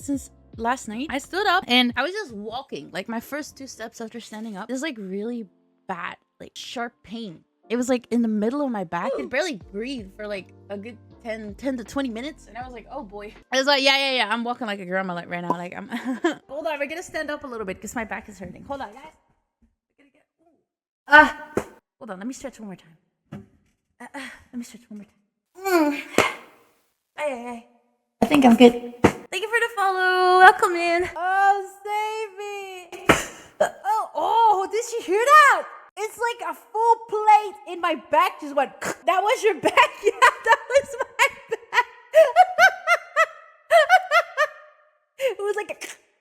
since last night. I stood up and I was just walking. Like my first 2 steps after standing up, there's like really bad, like sharp pain. It was like in the middle of my back. I could barely breathe for like a good 10 to 20 minutes. And I was like, oh boy. I was like, yeah. I'm walking like a grandma like right now. Like I'm hold on, we're gonna stand up a little bit because my back is hurting. Hold on, guys. Hold on, let me stretch one more time. Let me stretch one more time. Hey. I think I'm good. Thank you for the follow. Welcome in. Oh, save me. Oh, did you hear that? It's like a full plate in my back just went. That was your back? Yeah, that was my back. It was like a